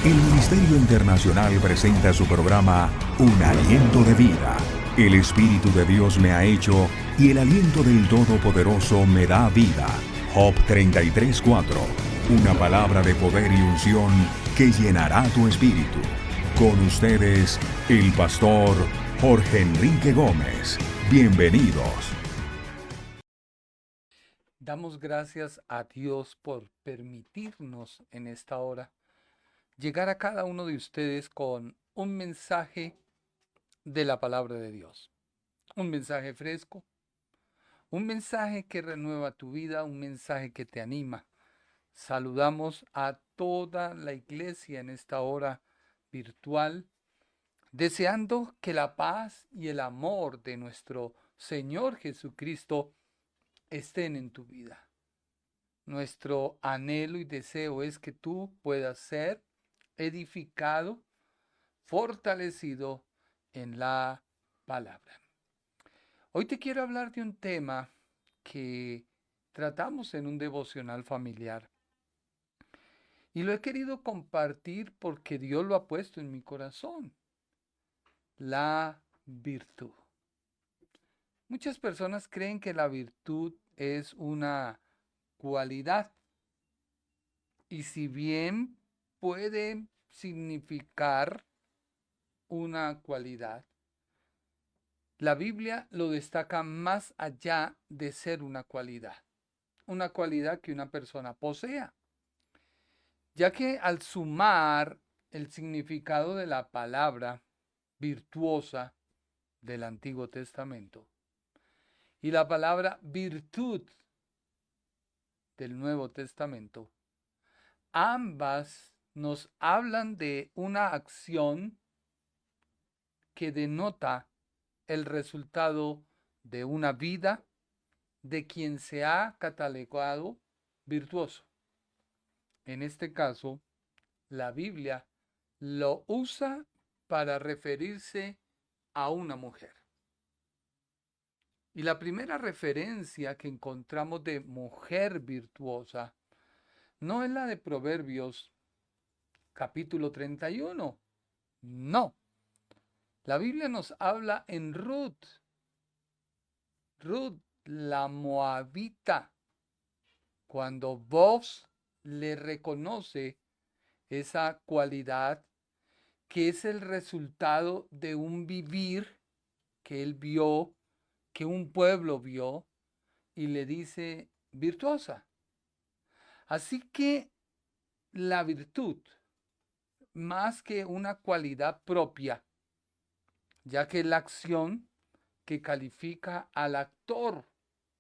El Ministerio Internacional presenta su programa Un Aliento de Vida. El Espíritu de Dios me ha hecho y el aliento del Todopoderoso me da vida. Job 33:4. Una palabra de poder y unción que llenará tu espíritu. Con ustedes, el pastor Jorge Enrique Gómez. Bienvenidos. Damos gracias a Dios por permitirnos en esta hora llegar a cada uno de ustedes con un mensaje de la palabra de Dios. Un mensaje fresco, un mensaje que renueva tu vida, un mensaje que te anima. Saludamos a toda la iglesia en esta hora virtual, deseando que la paz y el amor de nuestro Señor Jesucristo estén en tu vida. Nuestro anhelo y deseo es que tú puedas ser edificado, fortalecido en la palabra. Hoy te quiero hablar de un tema que tratamos en un devocional familiar y lo he querido compartir porque Dios lo ha puesto en mi corazón. La virtud. Muchas personas creen que la virtud es una cualidad y si bien puede significar una cualidad, la Biblia lo destaca más allá de ser una cualidad que una persona posea, ya que al sumar el significado de la palabra virtuosa del Antiguo Testamento y la palabra virtud del Nuevo Testamento, ambas nos hablan de una acción que denota el resultado de una vida de quien se ha catalogado virtuoso. En este caso, la Biblia lo usa para referirse a una mujer. Y la primera referencia que encontramos de mujer virtuosa no es la de Proverbios capítulo 31. No. La Biblia nos habla en Ruth. Ruth, la moabita, cuando Boaz le reconoce esa cualidad que es el resultado de un vivir que él vio, que un pueblo vio, y le dice virtuosa. Así que la virtud, más que una cualidad propia, ya que es la acción que califica al actor,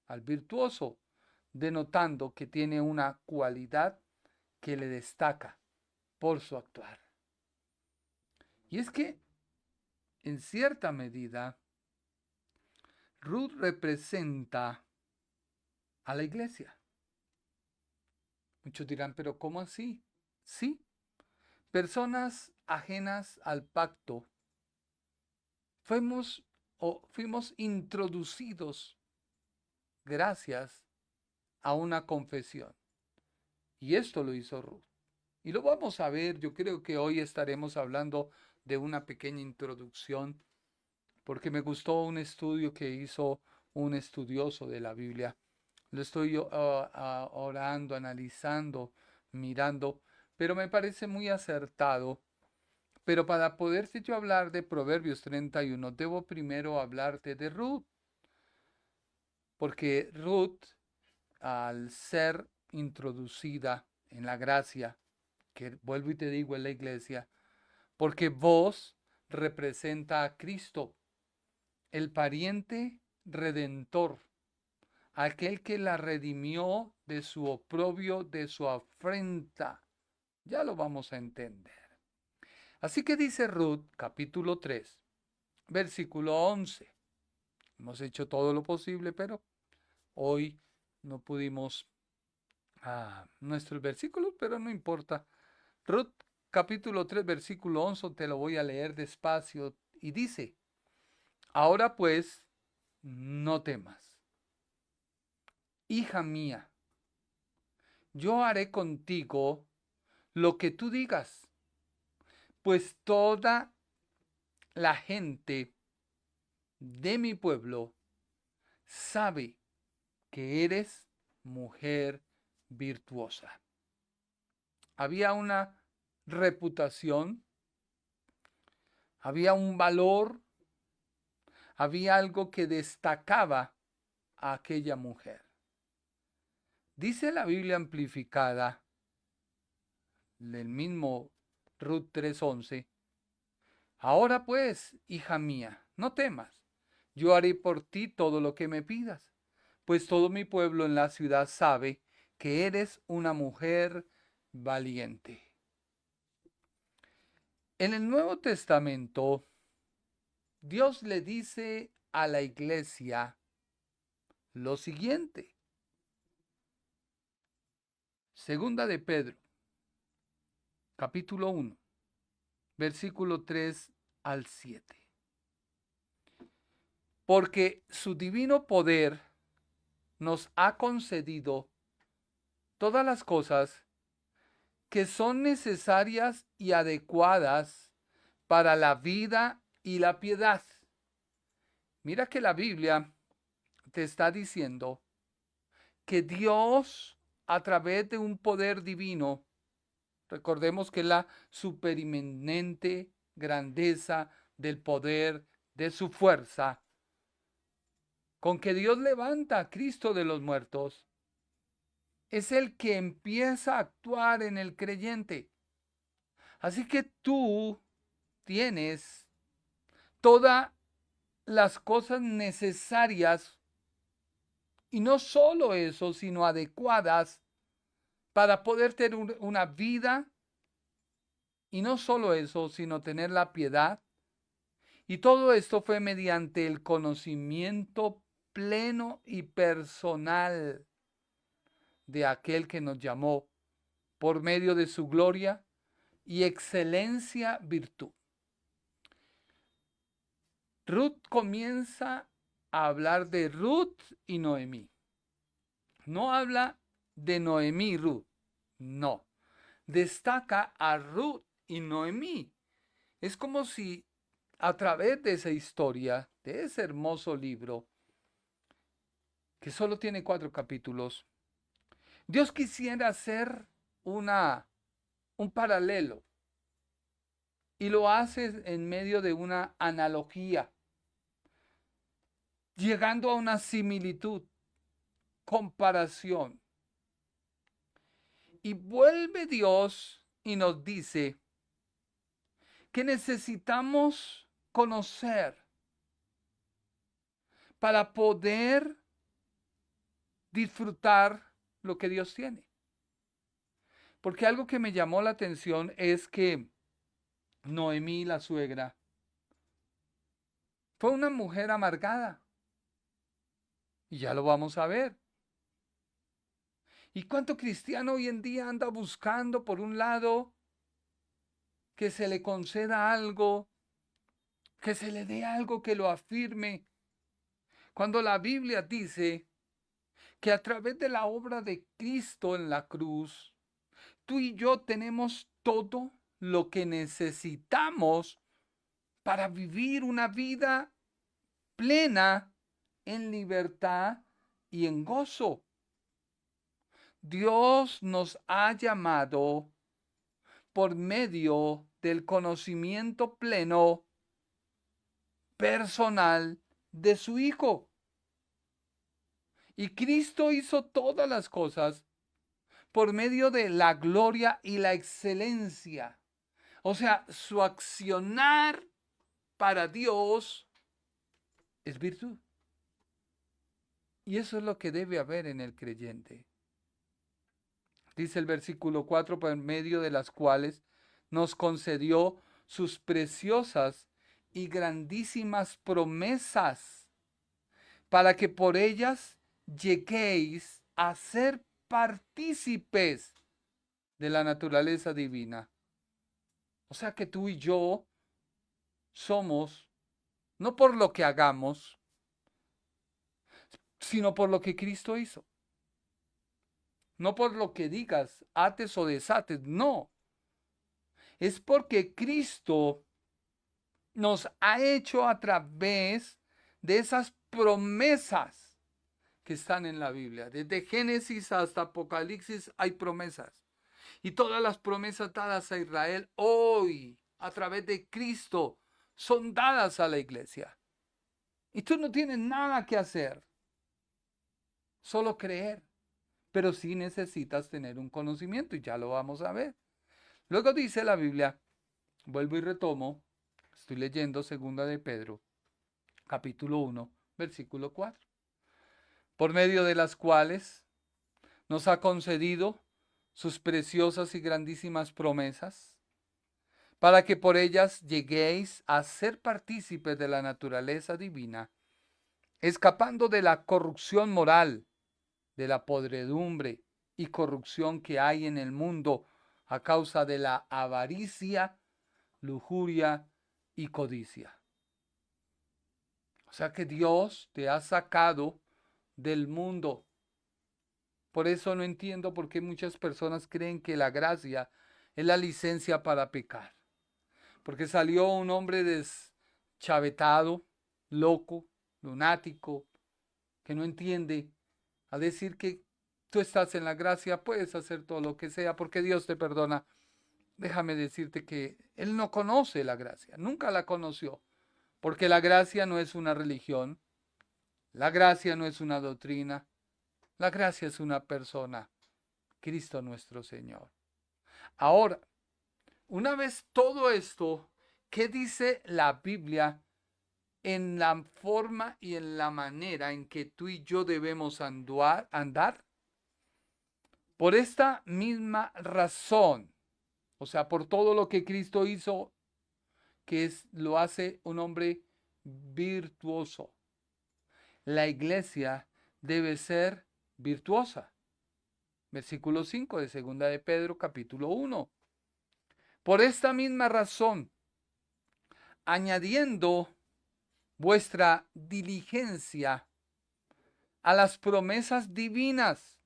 al virtuoso, denotando que tiene una cualidad que le destaca por su actuar. Y es que, en cierta medida, Ruth representa a la iglesia. Muchos dirán, pero ¿cómo así? Sí, personas ajenas al pacto fuimos introducidos gracias a una confesión. Y esto lo hizo Ruth. Y lo vamos a ver, yo creo que hoy estaremos hablando de una pequeña introducción, porque me gustó un estudio que hizo un estudioso de la Biblia. Lo estoy orando, analizando, mirando, pero me parece muy acertado. Pero para poderte yo hablar de Proverbios 31, debo primero hablarte de Ruth, porque Ruth, al ser introducida en la gracia, que vuelvo y te digo en la iglesia, porque vos representa a Cristo, el pariente redentor, aquel que la redimió de su oprobio, de su afrenta. Ya lo vamos a entender. Así que dice Ruth, capítulo 3, versículo 11. Hemos hecho todo lo posible, pero hoy no pudimos nuestros versículos, pero no importa. Ruth capítulo 3 versículo 11 te lo voy a leer despacio y dice, ahora pues, no temas, hija mía, yo haré contigo lo que tú digas, pues toda la gente de mi pueblo sabe que eres mujer virtuosa. Había una reputación, había un valor, había algo que destacaba a aquella mujer. Dice la Biblia amplificada, del mismo Ruth 3:11, ahora pues, hija mía, no temas, yo haré por ti todo lo que me pidas, pues todo mi pueblo en la ciudad sabe que eres una mujer valiente. En el Nuevo Testamento, Dios le dice a la iglesia lo siguiente. Segunda de Pedro, capítulo 1, versículo 3 al 7. Porque su divino poder nos ha concedido todas las cosas que son necesarias y adecuadas para la vida y la piedad. Mira que la Biblia te está diciendo que Dios, a través de un poder divino, recordemos que la superinminente grandeza del poder de su fuerza, con que Dios levanta a Cristo de los muertos, es el que empieza a actuar en el creyente. Así que tú tienes todas las cosas necesarias, y no solo eso, sino adecuadas para poder tener una vida, y no solo eso, sino tener la piedad. Y todo esto fue mediante el conocimiento pleno y personal de aquel que nos llamó por medio de su gloria y excelencia virtud. Ruth comienza a hablar de Ruth y Noemí. No habla de Noemí y Ruth, no. Destaca a Ruth y Noemí. Es como si a través de esa historia, de ese hermoso libro, que solo tiene 4 capítulos, Dios quisiera hacer un paralelo, y lo hace en medio de una analogía, llegando a una similitud, comparación. Y vuelve Dios y nos dice que necesitamos conocer para poder disfrutar lo que Dios tiene. Porque algo que me llamó la atención es que Noemí, la suegra, fue una mujer amargada. Y ya lo vamos a ver. ¿Y cuánto cristiano hoy en día anda buscando, por un lado, que se le conceda algo, que se le dé algo que lo afirme, cuando la Biblia dice que a través de la obra de Cristo en la cruz, tú y yo tenemos todo lo que necesitamos para vivir una vida plena en libertad y en gozo? Dios nos ha llamado por medio del conocimiento pleno, personal de su Hijo. Y Cristo hizo todas las cosas por medio de la gloria y la excelencia. O sea, su accionar para Dios es virtud. Y eso es lo que debe haber en el creyente. Dice el versículo 4, por medio de las cuales nos concedió sus preciosas y grandísimas promesas, para que por ellas lleguéis a ser partícipes de la naturaleza divina. O sea que tú y yo somos, no por lo que hagamos, sino por lo que Cristo hizo. No por lo que digas, ates o desates, no. es porque Cristo nos ha hecho a través de esas promesas que están en la Biblia. Desde Génesis hasta Apocalipsis hay promesas. Y todas las promesas dadas a Israel hoy, a través de Cristo, son dadas a la iglesia. Y tú no tienes nada que hacer, solo creer. Pero sí necesitas tener un conocimiento y ya lo vamos a ver. Luego dice la Biblia, vuelvo y retomo, estoy leyendo 2 de Pedro, capítulo 1, versículo 4, por medio de las cuales nos ha concedido sus preciosas y grandísimas promesas, para que por ellas lleguéis a ser partícipes de la naturaleza divina, escapando de la corrupción moral, de la podredumbre y corrupción que hay en el mundo a causa de la avaricia, lujuria y codicia. O sea que Dios te ha sacado del mundo. Por eso no entiendo por qué muchas personas creen que la gracia es la licencia para pecar. Porque salió un hombre deschavetado, loco, lunático, que no entiende, a decir que tú estás en la gracia, puedes hacer todo lo que sea porque Dios te perdona. Déjame decirte que él no conoce la gracia, nunca la conoció, porque la gracia no es una religión, la gracia no es una doctrina, la gracia es una persona, Cristo nuestro Señor. Ahora, una vez todo esto, ¿qué dice la Biblia en la forma y en la manera en que tú y yo debemos andar? Por esta misma razón, o sea, por todo lo que Cristo hizo, lo hace un hombre virtuoso. La iglesia debe ser virtuosa. Versículo 5 de 2 de Pedro, capítulo 1. Por esta misma razón, añadiendo vuestra diligencia a las promesas divinas.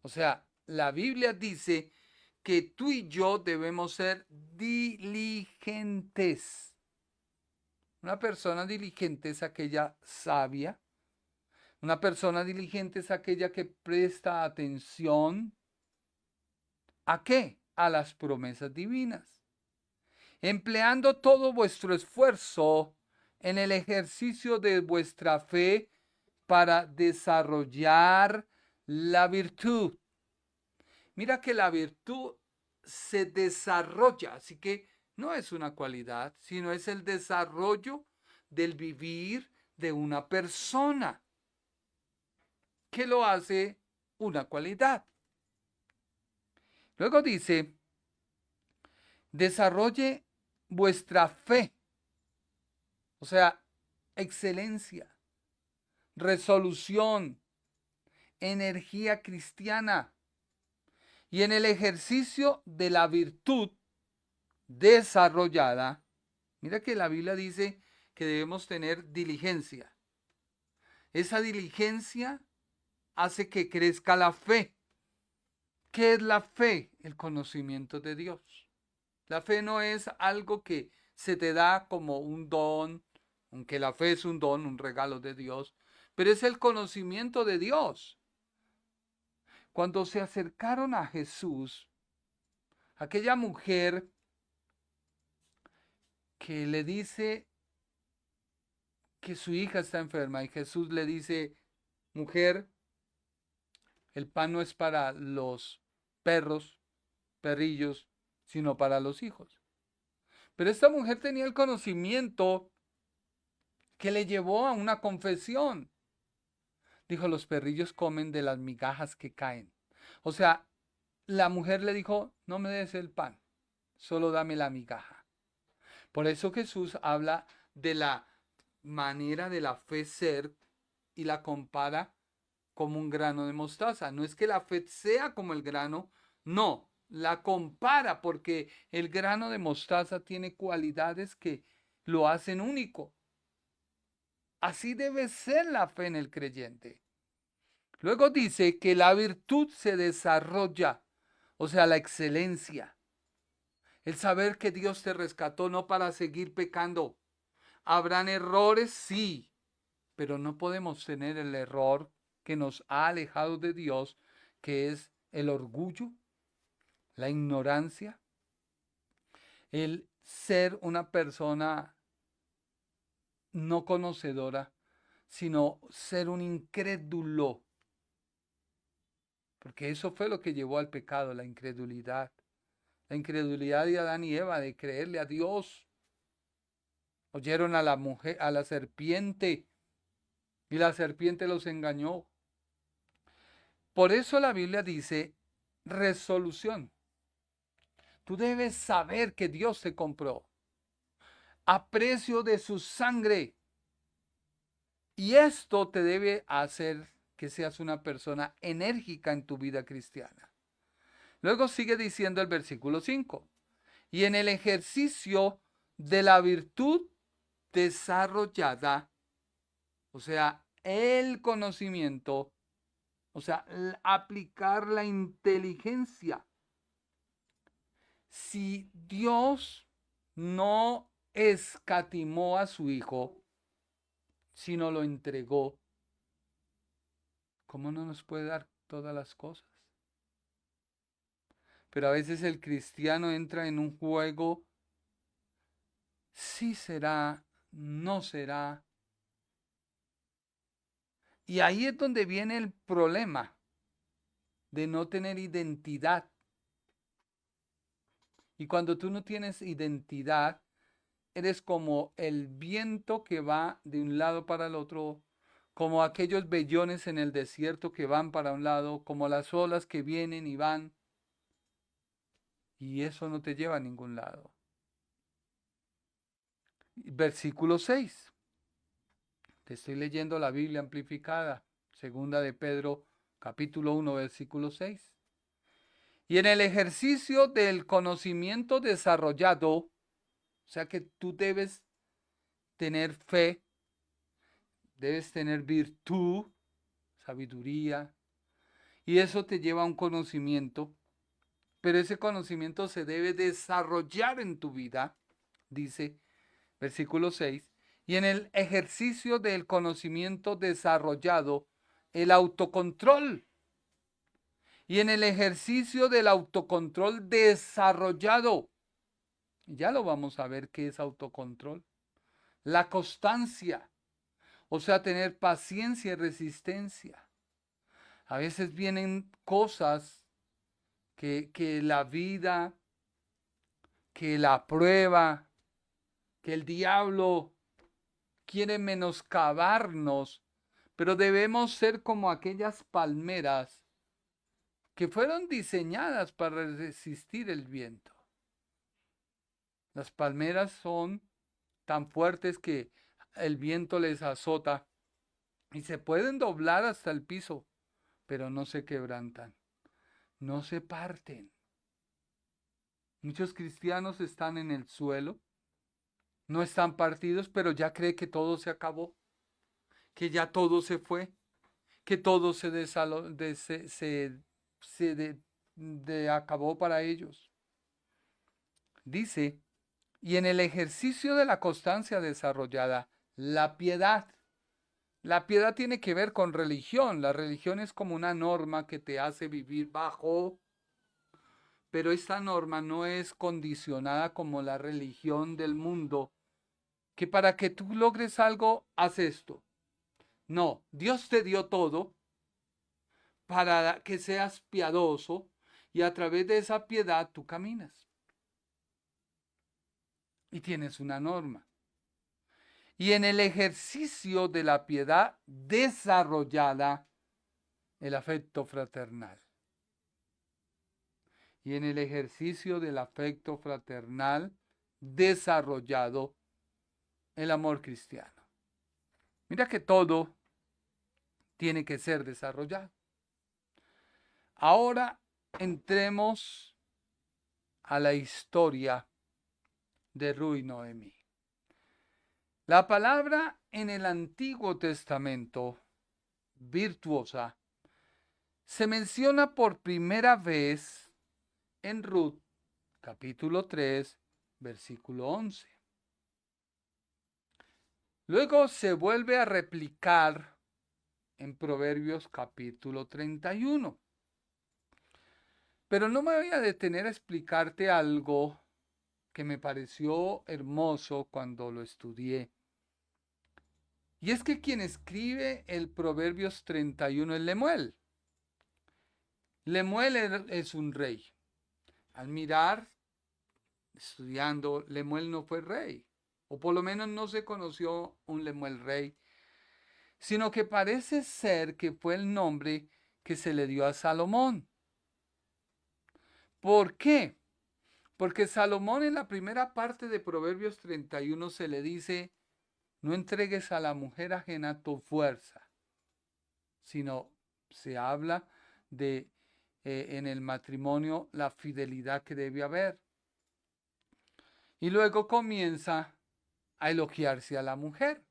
O sea, la Biblia dice que tú y yo debemos ser diligentes. Una persona diligente es aquella sabia. Una persona diligente es aquella que presta atención. ¿A qué? A las promesas divinas. Empleando todo vuestro esfuerzo en el ejercicio de vuestra fe para desarrollar la virtud. Mira que la virtud se desarrolla, así que no es una cualidad, sino es el desarrollo del vivir de una persona, que lo hace una cualidad. Luego dice, desarrolle vuestra fe, o sea, excelencia, resolución, energía cristiana, y en el ejercicio de la virtud desarrollada. Mira que la Biblia dice que debemos tener diligencia. Esa diligencia hace que crezca la fe. ¿Qué es la fe? El conocimiento de Dios. La fe no es algo que se te da como un don, aunque la fe es un don, un regalo de Dios, pero es el conocimiento de Dios. Cuando se acercaron a Jesús, aquella mujer que le dice que su hija está enferma y Jesús le dice, mujer, el pan no es para los perros, perrillos, sino para los hijos. Pero esta mujer tenía el conocimiento que le llevó a una confesión. Dijo, los perrillos comen de las migajas que caen. O sea, la mujer le dijo, no me des el pan, solo dame la migaja. Por eso Jesús habla de la manera de la fe ser y la compara como un grano de mostaza. No es que la fe sea como el grano, no, la compara porque el grano de mostaza tiene cualidades que lo hacen único. Así debe ser la fe en el creyente. Luego dice que la virtud se desarrolla, o sea, la excelencia. El saber que Dios te rescató no para seguir pecando. ¿Habrán errores? Sí, pero no podemos tener el error que nos ha alejado de Dios, que es el orgullo, la ignorancia, el ser una persona no conocedora, sino ser un incrédulo. Porque eso fue lo que llevó al pecado, la incredulidad. La incredulidad de Adán y Eva, de creerle a Dios. Oyeron a la mujer, a la serpiente, y la serpiente los engañó. Por eso la Biblia dice resolución. Tú debes saber que Dios te compró a precio de su sangre. Y esto te debe hacer que seas una persona enérgica en tu vida cristiana. Luego sigue diciendo el versículo 5. Y en el ejercicio de la virtud desarrollada, o sea, el conocimiento, o sea, aplicar la inteligencia. Si Dios no escatimó a su Hijo, sino lo entregó, ¿cómo no nos puede dar todas las cosas? Pero a veces el cristiano entra en un juego, sí será, no será. Y ahí es donde viene el problema de no tener identidad. Y cuando tú no tienes identidad, eres como el viento que va de un lado para el otro, como aquellos vellones en el desierto que van para un lado, como las olas que vienen y van. Y eso no te lleva a ningún lado. Versículo 6. Te estoy leyendo la Biblia amplificada, segunda de Pedro, capítulo 1, versículo 6. Y en el ejercicio del conocimiento desarrollado, o sea que tú debes tener fe, debes tener virtud, sabiduría, y eso te lleva a un conocimiento, pero ese conocimiento se debe desarrollar en tu vida, dice versículo 6, y en el ejercicio del conocimiento desarrollado, el autocontrol. Y en el ejercicio del autocontrol desarrollado, ya lo vamos a ver qué es autocontrol. La constancia, o sea, tener paciencia y resistencia. A veces vienen cosas que la vida, que la prueba, que el diablo quiere menoscabarnos, pero debemos ser como aquellas palmeras que fueron diseñadas para resistir el viento. Las palmeras son tan fuertes que el viento les azota y se pueden doblar hasta el piso, pero no se quebrantan, no se parten. Muchos cristianos están en el suelo, no están partidos, pero ya cree que todo se acabó, que ya todo se fue, que todo se acabó para ellos. Dice, y en el ejercicio de la constancia desarrollada, la piedad. La piedad tiene que ver con religión. La religión es como una norma que te hace vivir bajo, pero esta norma no es condicionada como la religión del mundo, que para que tú logres algo, haz esto. No, Dios te dio todo para que seas piadoso y a través de esa piedad tú caminas. Y tienes una norma. Y en el ejercicio de la piedad desarrollada, el afecto fraternal. Y en el ejercicio del afecto fraternal desarrollado, el amor cristiano. Mira que todo tiene que ser desarrollado. Ahora entremos a la historia de Ruth y Noemí. La palabra en el Antiguo Testamento, virtuosa, se menciona por primera vez en Ruth, capítulo 3, versículo 11. Luego se vuelve a replicar en Proverbios capítulo 31. Pero no me voy a detener a explicarte algo que me pareció hermoso cuando lo estudié. Y es que quien escribe el Proverbios 31 es Lemuel. Lemuel es un rey. Al mirar, estudiando, Lemuel no fue rey. O por lo menos no se conoció un Lemuel rey, sino que parece ser que fue el nombre que se le dio a Salomón. ¿Por qué? Porque Salomón en la primera parte de Proverbios 31 se le dice, no entregues a la mujer ajena tu fuerza, sino se habla de en el matrimonio la fidelidad que debe haber. Y luego comienza a elogiarse a la mujer.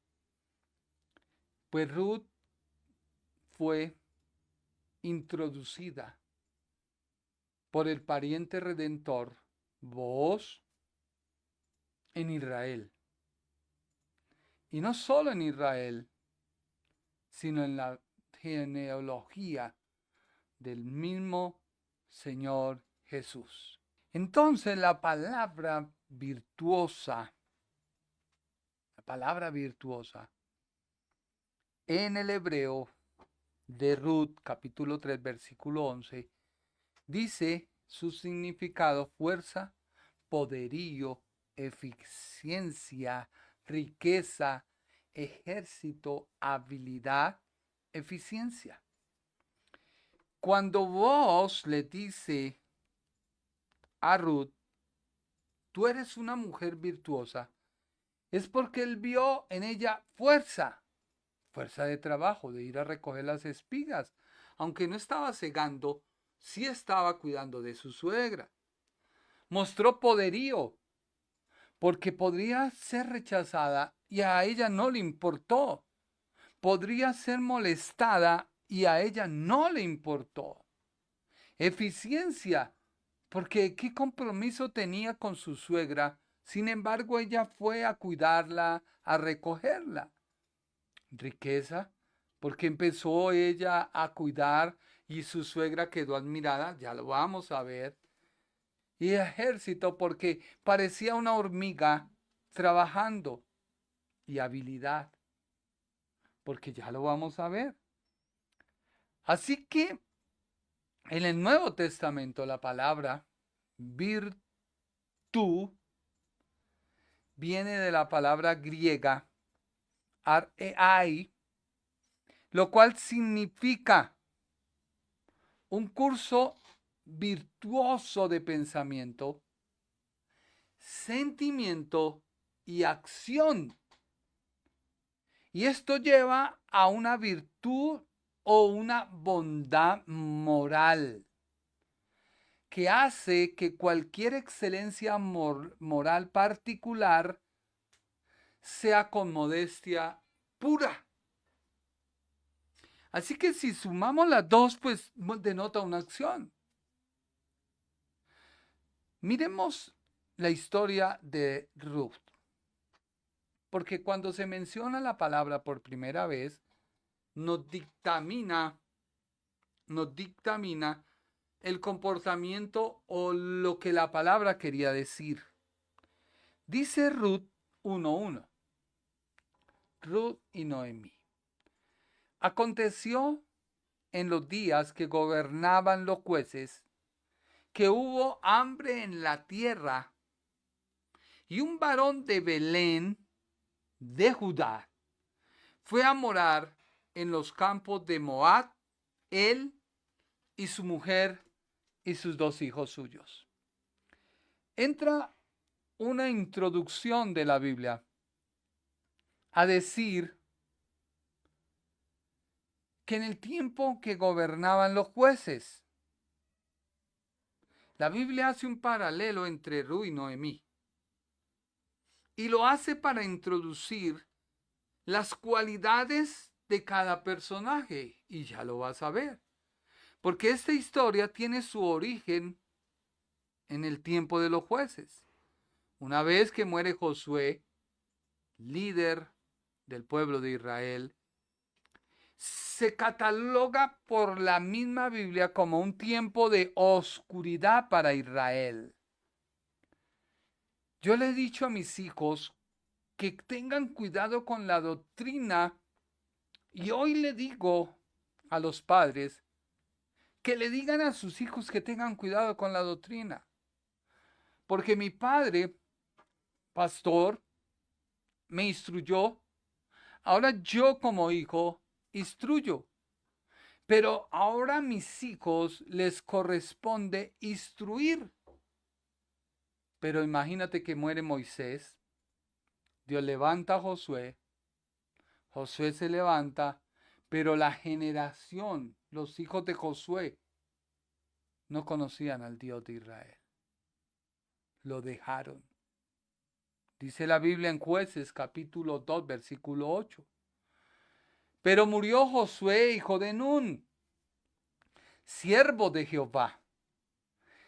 Pues Ruth fue introducida por el pariente redentor Booz en Israel. Y no solo en Israel, sino en la genealogía del mismo Señor Jesús. Entonces la palabra virtuosa en el hebreo de Ruth, capítulo 3, versículo 11, dice su significado: fuerza, poderío, eficiencia, riqueza, ejército, habilidad, eficiencia. Cuando Booz le dice a Ruth, tú eres una mujer virtuosa, es porque él vio en ella fuerza de trabajo, de ir a recoger las espigas. Aunque no estaba segando, sí estaba cuidando de su suegra. Mostró poderío, porque podría ser rechazada y a ella no le importó. Podría ser molestada y a ella no le importó. Eficiencia, porque qué compromiso tenía con su suegra. Sin embargo, ella fue a cuidarla, a recogerla. Riqueza, porque empezó ella a cuidar y su suegra quedó admirada, ya lo vamos a ver. Y ejército, porque parecía una hormiga trabajando. Y habilidad, porque ya lo vamos a ver. Así que en el Nuevo Testamento la palabra virtud viene de la palabra griega arei, lo cual significa un curso virtuoso de pensamiento, sentimiento y acción. Y esto lleva a una virtud o una bondad moral que hace que cualquier excelencia moral particular sea con modestia pura. Así que si sumamos las dos, pues denota una acción. Miremos la historia de Ruth. Porque cuando se menciona la palabra por primera vez, nos dictamina el comportamiento o lo que la palabra quería decir. Dice Ruth 1:1. Ruth y Noemí. Aconteció en los días que gobernaban los jueces que hubo hambre en la tierra, y un varón de Belén de Judá fue a morar en los campos de Moab, él y su mujer y sus 2 hijos suyos. Entra una introducción de la Biblia a decir que en el tiempo que gobernaban los jueces, la Biblia hace un paralelo entre Ruth y Noemí. Y lo hace para introducir las cualidades de cada personaje. Y ya lo vas a ver. Porque esta historia tiene su origen en el tiempo de los jueces. Una vez que muere Josué, líder del pueblo de Israel, se cataloga por la misma Biblia como un tiempo de oscuridad para Israel. Yo le he dicho a mis hijos que tengan cuidado con la doctrina y hoy le digo a los padres que le digan a sus hijos que tengan cuidado con la doctrina. Porque mi padre, pastor, me instruyó. Ahora yo como hijo instruyo. Pero ahora a mis hijos les corresponde instruir. Pero imagínate que muere Moisés. Dios levanta a Josué. Josué se levanta. Pero la generación, los hijos de Josué, no conocían al Dios de Israel. Lo dejaron. Dice la Biblia en Jueces capítulo 2, versículo 8. Pero murió Josué, hijo de Nun, siervo de Jehová,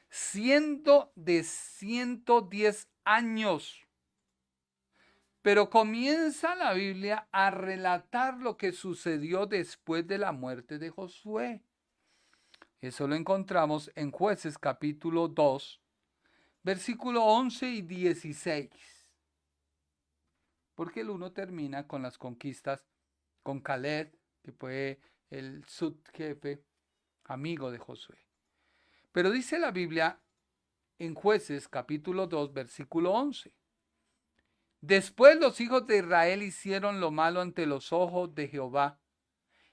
siendo de 110 años. Pero comienza la Biblia a relatar lo que sucedió después de la muerte de Josué. Eso lo encontramos en Jueces capítulo 2, versículo 11 y 16. Porque el 1 termina con las conquistas con Caleb, que fue el subjefe, amigo de Josué. Pero dice la Biblia en Jueces capítulo 2, versículo 11. Después los hijos de Israel hicieron lo malo ante los ojos de Jehová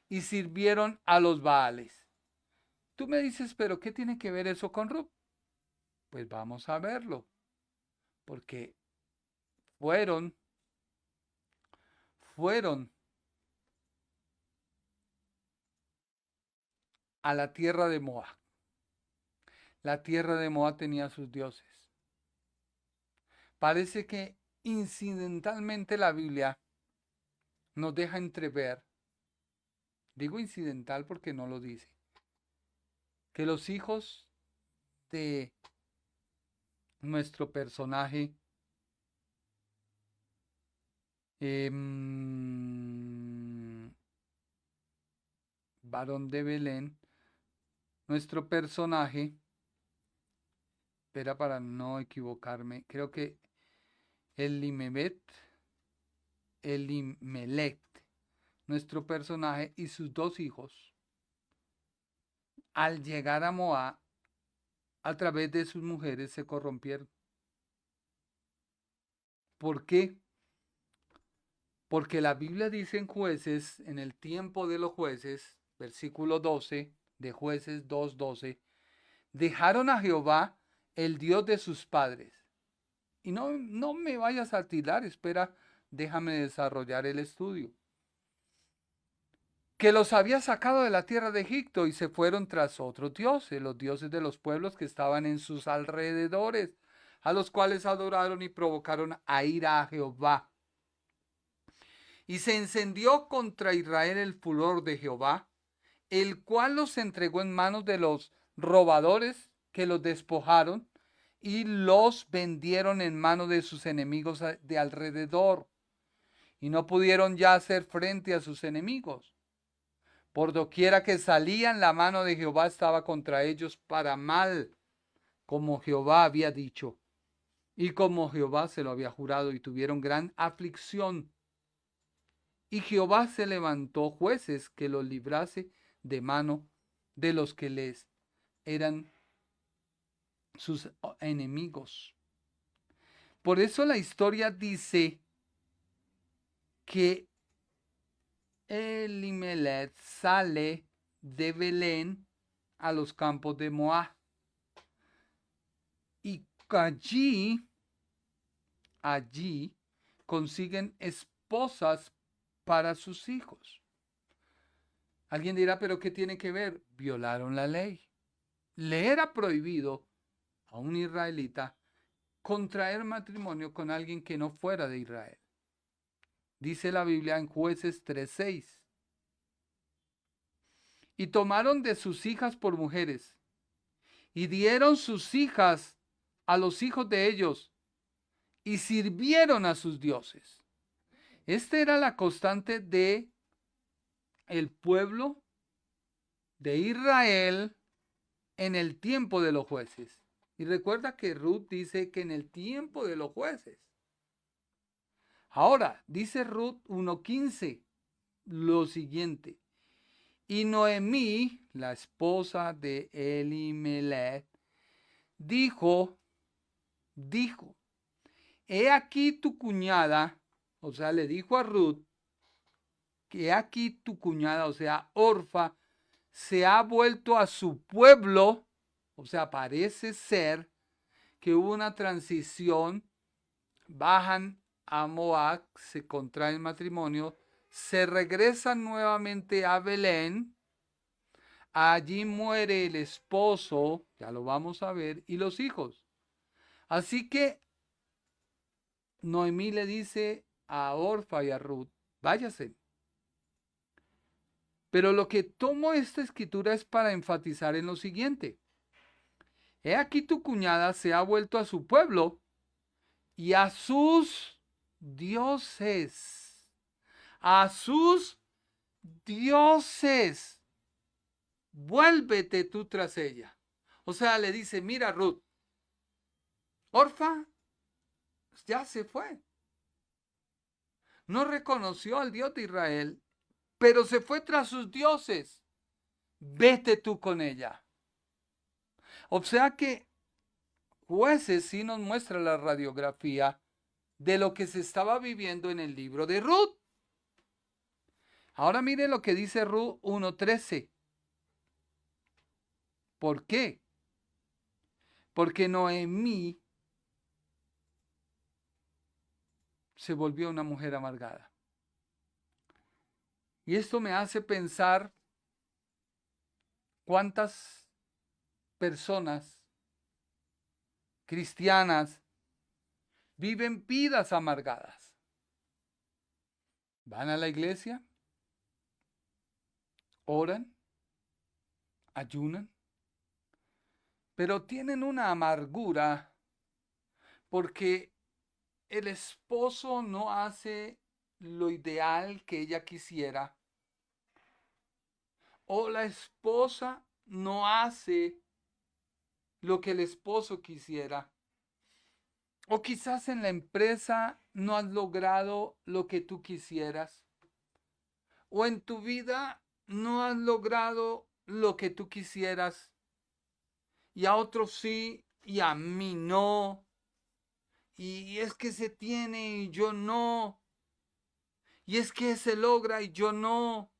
y sirvieron a los Baales. Tú me dices, pero ¿qué tiene que ver eso con Ruth? Pues vamos a verlo. Porque fueron a la tierra de Moab. La tierra de Moab tenía sus dioses. Parece que incidentalmente la Biblia nos deja entrever, digo incidental porque no lo dice, que los hijos de nuestro personaje varón de Belén, nuestro personaje, espera para no equivocarme, creo que Elimelech, nuestro personaje y sus dos hijos, al llegar a Moab, a través de sus mujeres se corrompieron. ¿Por qué? Porque la Biblia dice en Jueces, en el tiempo de los jueces, versículo 12 de Jueces 2:12, dejaron a Jehová, el Dios de sus padres. Y no me vayas a tirar, espera, déjame desarrollar el estudio. Que los había sacado de la tierra de Egipto y se fueron tras otros dioses, los dioses de los pueblos que estaban en sus alrededores, a los cuales adoraron y provocaron a ira a Jehová. Y se encendió contra Israel el furor de Jehová, el cual los entregó en manos de los robadores que los despojaron y los vendieron en manos de sus enemigos de alrededor. Y no pudieron ya hacer frente a sus enemigos. Por doquiera que salían, la mano de Jehová estaba contra ellos para mal, como Jehová había dicho, y como Jehová se lo había jurado, y tuvieron gran aflicción. Y Jehová se levantó jueces que los librase de mano de los que les eran sus enemigos. Por eso la historia dice que Elimelech sale de Belén a los campos de Moab. Y allí consiguen esposas para sus hijos. Alguien dirá, ¿pero qué tiene que ver? Violaron la ley. Le era prohibido a un israelita contraer matrimonio con alguien que no fuera de Israel. Dice la Biblia en Jueces 3:6. Y tomaron de sus hijas por mujeres, y dieron sus hijas a los hijos de ellos y sirvieron a sus dioses. Esta era la constante de el pueblo de Israel en el tiempo de los jueces. Y recuerda que Ruth dice que en el tiempo de los jueces. Ahora, dice Ruth 1:15 lo siguiente. Y Noemí, la esposa de Elimelech, dijo, he aquí tu cuñada, o sea, le dijo a Ruth, que he aquí tu cuñada, o sea, Orfa, se ha vuelto a su pueblo, o sea, parece ser que hubo una transición, bajan a Moab, se contrae el matrimonio, se regresan nuevamente a Belén, allí muere el esposo, ya lo vamos a ver, y los hijos. Así que Noemí le dice a Orfa y a Ruth, váyase. Pero lo que tomo esta escritura es para enfatizar en lo siguiente. He aquí tu cuñada se ha vuelto a su pueblo y a sus dioses. A sus dioses. Vuélvete tú tras ella. O sea, le dice, mira Ruth, Orfa ya se fue. No reconoció al Dios de Israel, pero se fue tras sus dioses. Vete tú con ella. O sea que Jueces sí nos muestra la radiografía de lo que se estaba viviendo en el libro de Ruth. Ahora mire lo que dice Ruth 1:13. ¿Por qué? Porque Noemí se volvió una mujer amargada. Y esto me hace pensar cuántas personas cristianas viven vidas amargadas. Van a la iglesia, oran, ayunan, pero tienen una amargura porque el esposo no hace lo ideal que ella quisiera, o la esposa no hace lo que el esposo quisiera, o quizás en la empresa no has logrado lo que tú quisieras, o en tu vida no has logrado lo que tú quisieras, y a otros sí, y a mí no, y es que se tiene y yo no, y es que se logra y yo no.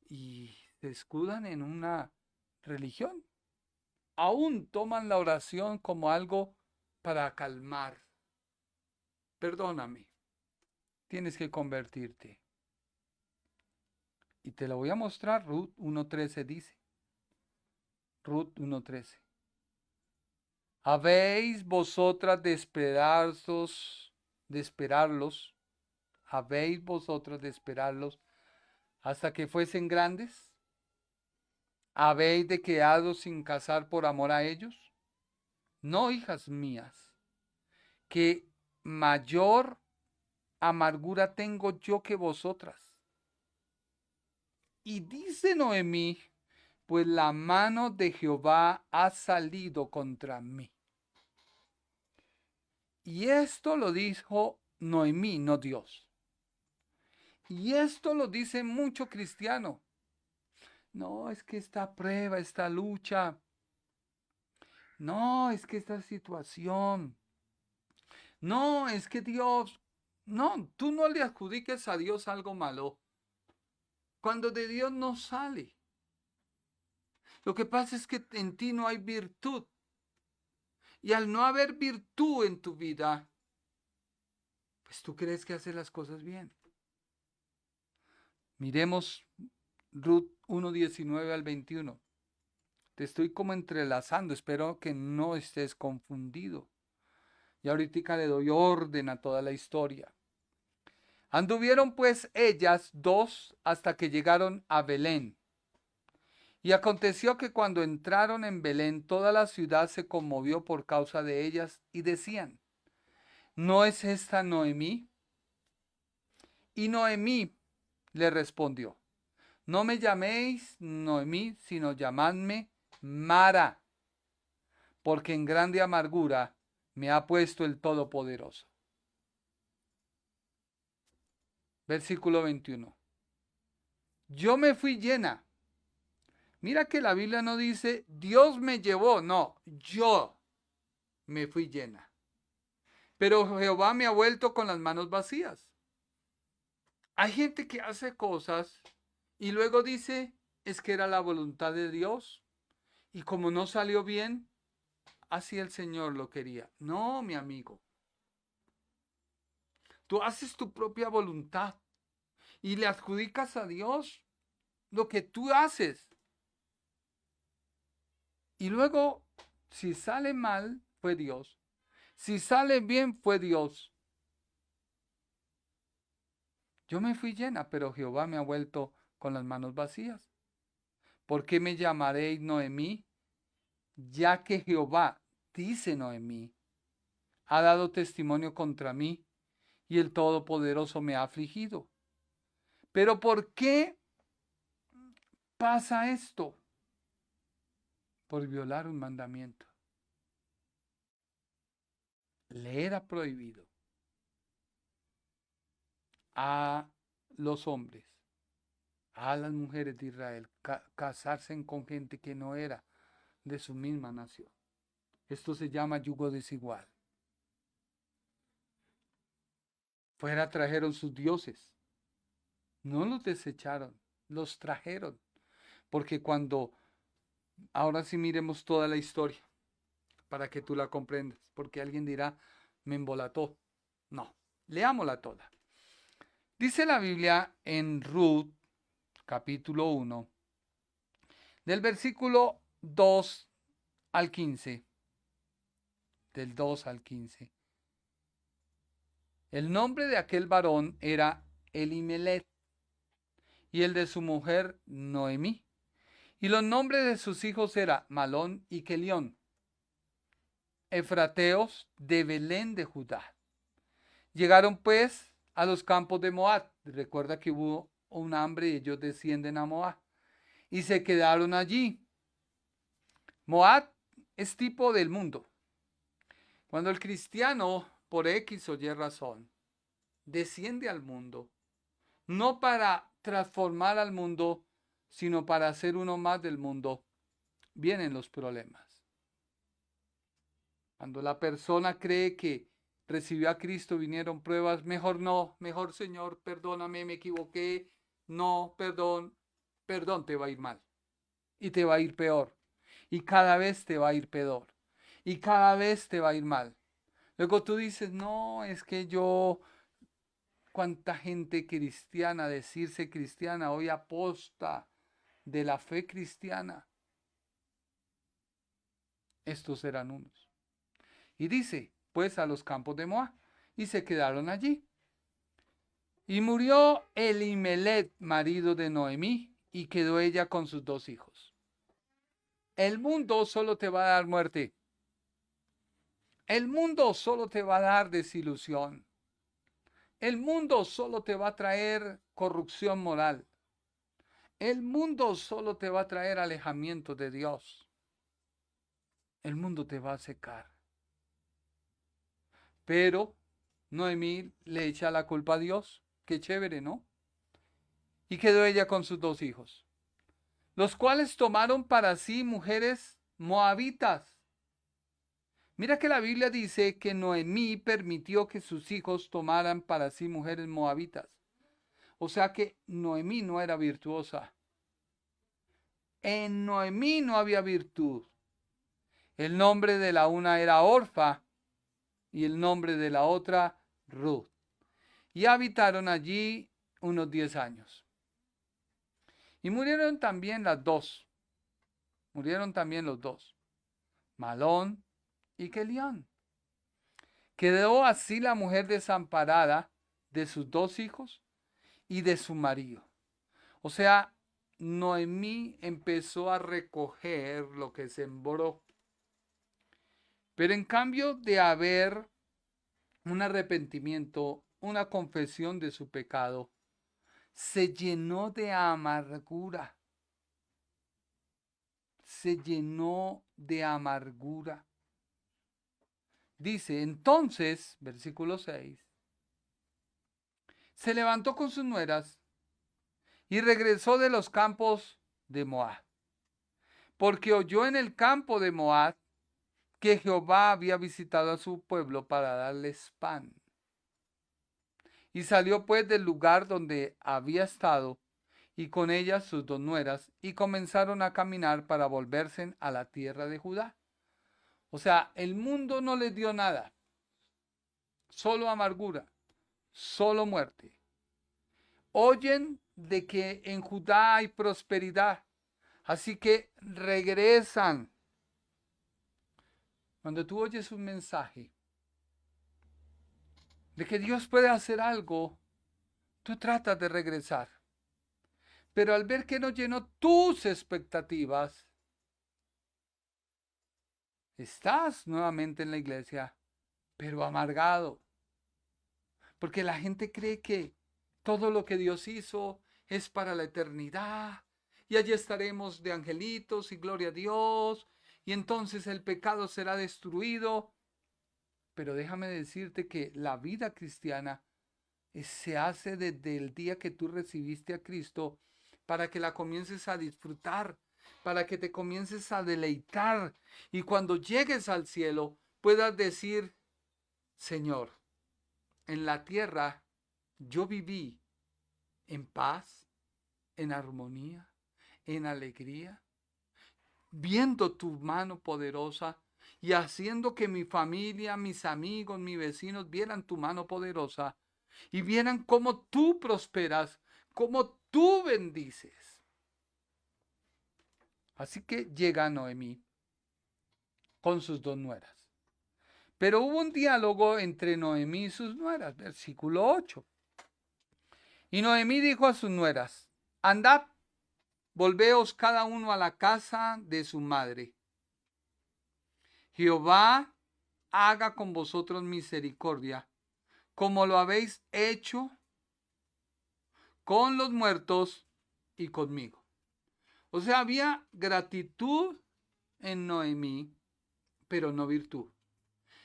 Y se escudan en una religión. Aún toman la oración como algo para calmar. Perdóname, tienes que convertirte. Y te lo voy a mostrar, Ruth 1:13 dice. Ruth 1:13. ¿Habéis vosotras de esperarlos? ¿Habéis vosotras de esperarlos hasta que fuesen grandes? ¿Habéis de quedado sin casar por amor a ellos? No, hijas mías, que mayor amargura tengo yo que vosotras. Y dice Noemí, pues la mano de Jehová ha salido contra mí. Y esto lo dijo Noemí, no Dios. Y esto lo dice mucho cristiano. No, es que esta prueba, esta lucha. No, es que esta situación. No, es que Dios. No, tú no le adjudiques a Dios algo malo cuando de Dios no sale. Lo que pasa es que en ti no hay virtud. Y al no haber virtud en tu vida, pues tú crees que haces las cosas bien. Miremos Ruth 1:19 al 21. Te estoy como entrelazando, espero que no estés confundido. Y ahorita le doy orden a toda la historia. Anduvieron pues ellas dos hasta que llegaron a Belén. Y aconteció que cuando entraron en Belén, toda la ciudad se conmovió por causa de ellas y decían, ¿no es esta Noemí? Y Noemí le respondió, no me llaméis Noemí, sino llamadme Mara, porque en grande amargura me ha puesto el Todopoderoso. Versículo 21. Yo me fui llena. Mira que la Biblia no dice, Dios me llevó, no, yo me fui llena. Pero Jehová me ha vuelto con las manos vacías. Hay gente que hace cosas y luego dice, es que era la voluntad de Dios. Y como no salió bien, así el Señor lo quería. No, mi amigo. Tú haces tu propia voluntad y le adjudicas a Dios lo que tú haces. Y luego, si sale mal, fue Dios. Si sale bien, fue Dios. Yo me fui llena, pero Jehová me ha vuelto con las manos vacías. ¿Por qué me llamaréis Noemí? Ya que Jehová, dice Noemí, ha dado testimonio contra mí y el Todopoderoso me ha afligido. Pero ¿por qué pasa esto? Por violar un mandamiento. Le era prohibido a los hombres, a las mujeres de Israel, casarse con gente que no era de su misma nación. Esto se llama yugo desigual. Fuera trajeron sus dioses. No los desecharon, los trajeron. Porque ahora sí miremos toda la historia, para que tú la comprendas. Porque alguien dirá, me embolató. No, leámosla toda. Dice la Biblia en Ruth, capítulo 1, del versículo 2 al 15. Del 2 al 15. El nombre de aquel varón era Elimelech y el de su mujer Noemí. Y los nombres de sus hijos eran Malón y Kelión, efrateos de Belén de Judá. Llegaron pues a los campos de Moab. Recuerda que hubo un hambre y ellos descienden a Moab. Y se quedaron allí. Moab es tipo del mundo. Cuando el cristiano, por X o Y razón, desciende al mundo, no para transformar al mundo, sino para ser uno más del mundo, vienen los problemas. Cuando la persona cree que recibió a Cristo, vinieron pruebas, mejor no, mejor Señor, perdóname, me equivoqué, no, perdón, te va a ir mal. Y te va a ir peor. Y cada vez te va a ir peor. Y cada vez te va a ir mal. Luego tú dices, no, es que cuánta gente cristiana, decirse cristiana, hoy aposta de la fe cristiana. Estos eran unos. Y dice, pues a los campos de Moab, y se quedaron allí. Y murió Elimelech, marido de Noemí, y quedó ella con sus 2 hijos. El mundo solo te va a dar muerte. El mundo solo te va a dar desilusión. El mundo solo te va a traer corrupción moral. El mundo solo te va a traer alejamiento de Dios. El mundo te va a secar. Pero Noemí le echa la culpa a Dios. Qué chévere, ¿no? Y quedó ella con sus 2 hijos, los cuales tomaron para sí mujeres moabitas. Mira que la Biblia dice que Noemí permitió que sus hijos tomaran para sí mujeres moabitas. O sea que Noemí no era virtuosa. En Noemí no había virtud. El nombre de la una era Orfa y el nombre de la otra Ruth. Y habitaron allí unos 10 años. Y murieron también las 2. Murieron también los 2. Malón y Kelión. Quedó así la mujer desamparada de sus 2 hijos y de su marido. O sea, Noemí empezó a recoger lo que sembró. Pero en cambio de haber un arrepentimiento, una confesión de su pecado, se llenó de amargura. Se llenó de amargura. Dice, entonces, versículo 6, se levantó con sus nueras y regresó de los campos de Moab, porque oyó en el campo de Moab que Jehová había visitado a su pueblo para darles pan. Y salió pues del lugar donde había estado, y con ellas sus dos nueras, y comenzaron a caminar para volverse a la tierra de Judá. O sea, el mundo no les dio nada, solo amargura, solo muerte. Oyen de que en Judá hay prosperidad, así que regresan. Cuando tú oyes un mensaje de que Dios puede hacer algo, tú tratas de regresar. Pero al ver que no llenó tus expectativas, estás nuevamente en la iglesia, pero amargado. Porque la gente cree que todo lo que Dios hizo es para la eternidad. Y allí estaremos de angelitos y gloria a Dios. Y entonces el pecado será destruido. Pero déjame decirte que la vida cristiana se hace desde el día que tú recibiste a Cristo para que la comiences a disfrutar, para que te comiences a deleitar y cuando llegues al cielo puedas decir, Señor, en la tierra yo viví en paz, en armonía, en alegría, viendo tu mano poderosa y haciendo que mi familia, mis amigos, mis vecinos vieran tu mano poderosa y vieran cómo tú prosperas, cómo tú bendices. Así que llega Noemí con sus dos nueras. Pero hubo un diálogo entre Noemí y sus nueras, versículo 8. Y Noemí dijo a sus nueras, andad, volveos cada uno a la casa de su madre. Jehová haga con vosotros misericordia, como lo habéis hecho con los muertos y conmigo. O sea, había gratitud en Noemí, pero no virtud.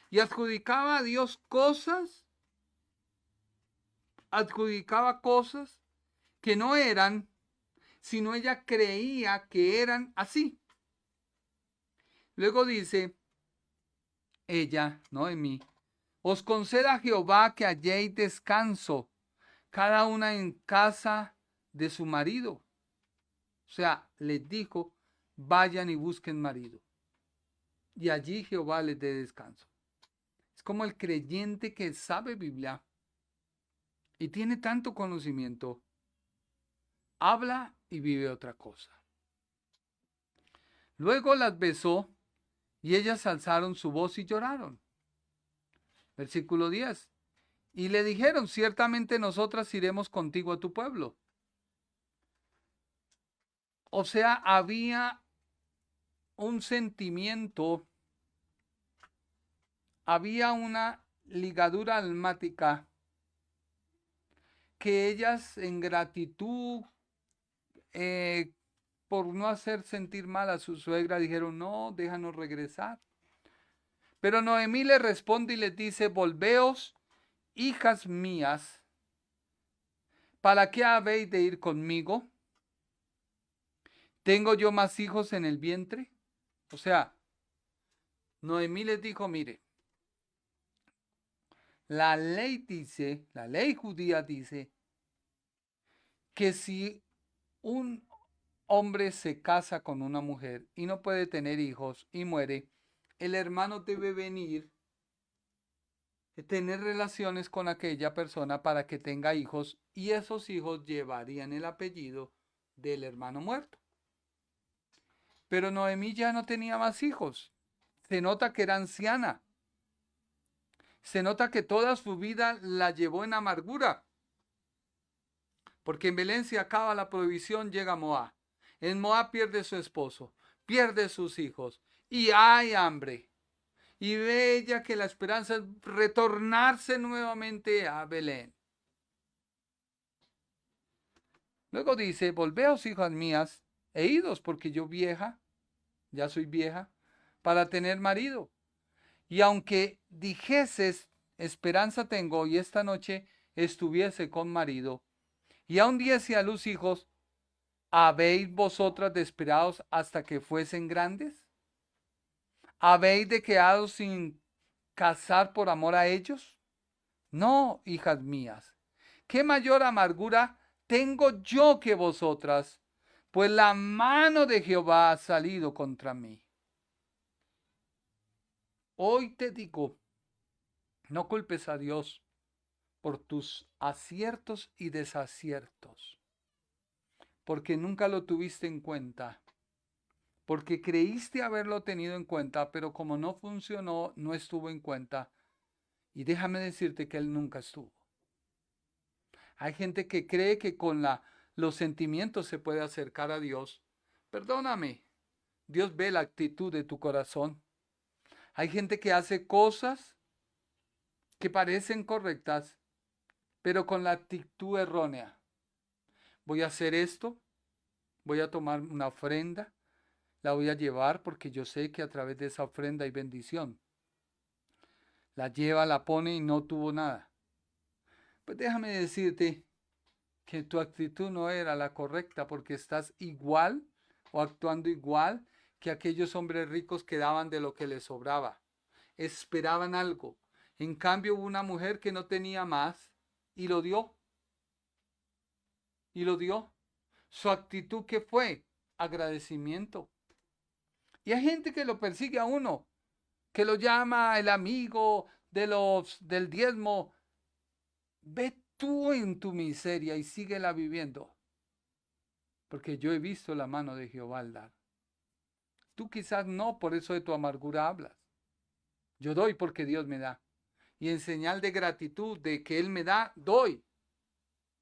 Y adjudicaba a Dios cosas, que no eran, sino ella creía que eran así. Luego dice ella, Noemí, os conceda Jehová que halléis descanso, cada una en casa de su marido. O sea, les dijo, vayan y busquen marido. Y allí Jehová les dé descanso. Es como el creyente que sabe Biblia y tiene tanto conocimiento, habla y vive otra cosa. Luego las besó y ellas alzaron su voz y lloraron. Versículo 10. Y le dijeron, ciertamente nosotras iremos contigo a tu pueblo. O sea, había un sentimiento, había una ligadura almática que ellas en gratitud, por no hacer sentir mal a su suegra, dijeron, no, déjanos regresar. Pero Noemí le responde y les dice, volveos, hijas mías, ¿para qué habéis de ir conmigo? ¿Tengo yo más hijos en el vientre? O sea, Noemí les dijo, mire, la ley judía dice, que si un hombre se casa con una mujer y no puede tener hijos y muere, el hermano debe venir, tener relaciones con aquella persona para que tenga hijos y esos hijos llevarían el apellido del hermano muerto. Pero Noemí ya no tenía más hijos. Se nota que era anciana. Se nota que toda su vida la llevó en amargura. Porque en Belén se acaba la prohibición, llega Moab. En Moab pierde su esposo, pierde sus hijos y hay hambre. Y ve ella que la esperanza es retornarse nuevamente a Belén. Luego dice, volveos, hijas mías, e idos, porque yo vieja, ya soy vieja, para tener marido. Y aunque dijeses, esperanza tengo, y esta noche estuviese con marido, y aun diese a luz hijos, ¿habéis vosotras desesperados hasta que fuesen grandes? ¿Habéis de quedado sin casar por amor a ellos? No, hijas mías, ¿qué mayor amargura tengo yo que vosotras? Pues la mano de Jehová ha salido contra mí. Hoy te digo, no culpes a Dios por tus aciertos y desaciertos, porque nunca lo tuviste en cuenta, porque creíste haberlo tenido en cuenta, pero como no funcionó, no estuvo en cuenta. Y déjame decirte que Él nunca estuvo. Hay gente que cree que con los sentimientos se puede acercar a Dios. Perdóname, Dios ve la actitud de tu corazón. Hay gente que hace cosas que parecen correctas, pero con la actitud errónea. Voy a hacer esto, voy a tomar una ofrenda, la voy a llevar porque yo sé que a través de esa ofrenda hay bendición. La lleva, la pone y no tuvo nada. Pues déjame decirte que tu actitud no era la correcta porque estás igual o actuando igual que aquellos hombres ricos que daban de lo que les sobraba. Esperaban algo. En cambio hubo una mujer que no tenía más y lo dio. Y lo dio. Su actitud, ¿qué fue? Agradecimiento. Y hay gente que lo persigue a uno, que lo llama el amigo del diezmo. Ve tú en tu miseria y síguela viviendo. Porque yo he visto la mano de Jehová al dar. Tú quizás no, por eso de tu amargura hablas. Yo doy porque Dios me da. Y en señal de gratitud de que Él me da, doy.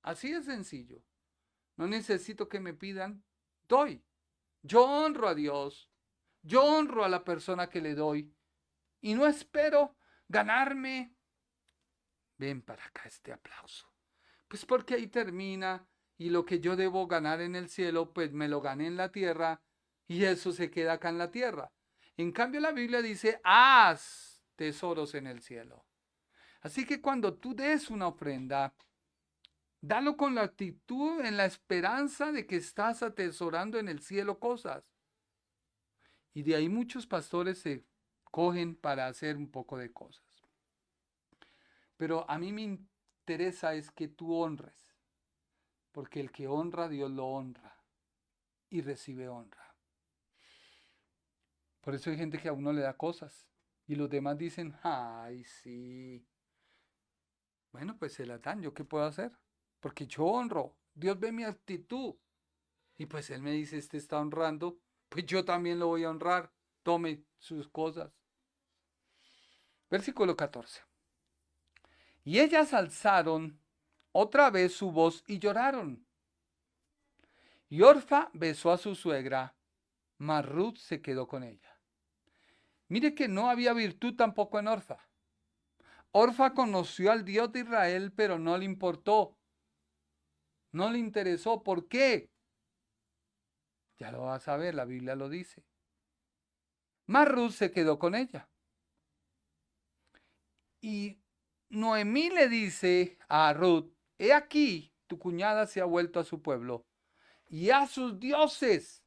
Así de sencillo. No necesito que me pidan, doy. Yo honro a Dios. Yo honro a la persona que le doy. Y no espero ganarme. Ven para acá este aplauso. Pues porque ahí termina. Y lo que yo debo ganar en el cielo, pues me lo gané en la tierra. Y eso se queda acá en la tierra. En cambio la Biblia dice, haz tesoros en el cielo. Así que cuando tú des una ofrenda, dalo con la actitud en la esperanza de que estás atesorando en el cielo cosas. Y de ahí muchos pastores se cogen para hacer un poco de cosas. Pero a mí me interesa es que tú honres, porque el que honra, Dios lo honra y recibe honra. Por eso hay gente que a uno le da cosas y los demás dicen, ay, sí. Bueno, pues se la dan, ¿yo qué puedo hacer? Porque yo honro, Dios ve mi actitud. Y pues Él me dice, este está honrando, pues yo también lo voy a honrar, tome sus cosas. Versículo 14. Y ellas alzaron otra vez su voz y lloraron. Y Orfa besó a su suegra, mas Ruth se quedó con ella. Mire que no había virtud tampoco en Orfa. Orfa conoció al Dios de Israel, pero no le importó. No le interesó. ¿Por qué? Ya lo vas a ver, la Biblia lo dice. Mas Ruth se quedó con ella. Y Noemí le dice a Ruth, he aquí, tu cuñada se ha vuelto a su pueblo y a sus dioses.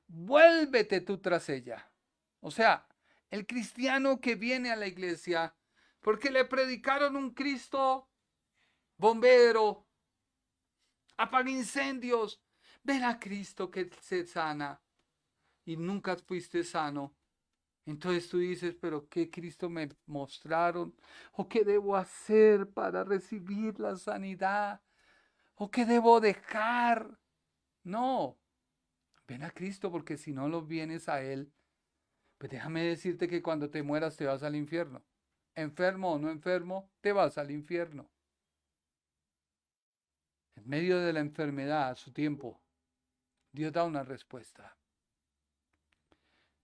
Vuélvete tú tras ella. O sea, el cristiano que viene a la iglesia porque le predicaron un Cristo bombero, apaga incendios, ven a Cristo que se sana y nunca fuiste sano. Entonces tú dices, pero ¿qué Cristo me mostraron? ¿O qué debo hacer para recibir la sanidad? ¿O qué debo dejar? No, ven a Cristo porque si no lo vienes a Él, pues déjame decirte que cuando te mueras te vas al infierno. Enfermo o no enfermo, te vas al infierno. En medio de la enfermedad, a su tiempo, Dios da una respuesta.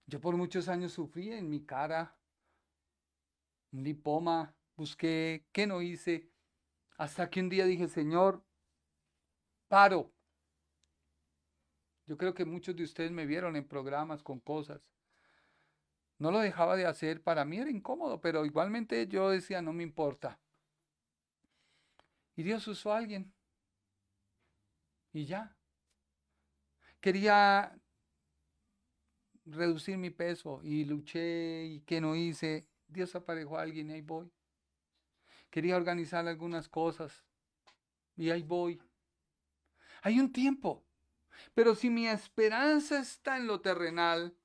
Yo por muchos años sufrí en mi cara un lipoma, busqué, ¿qué no hice? Hasta que un día dije, Señor, paro. Yo creo que muchos de ustedes me vieron en programas con cosas. No lo dejaba de hacer, para mí era incómodo, pero igualmente yo decía, no me importa. Y Dios usó a alguien. Y ya. Quería reducir mi peso y luché y ¿qué no hice? Dios aparejó a alguien y ahí voy. Quería organizar algunas cosas y ahí voy. Hay un tiempo, pero si mi esperanza está en lo terrenal,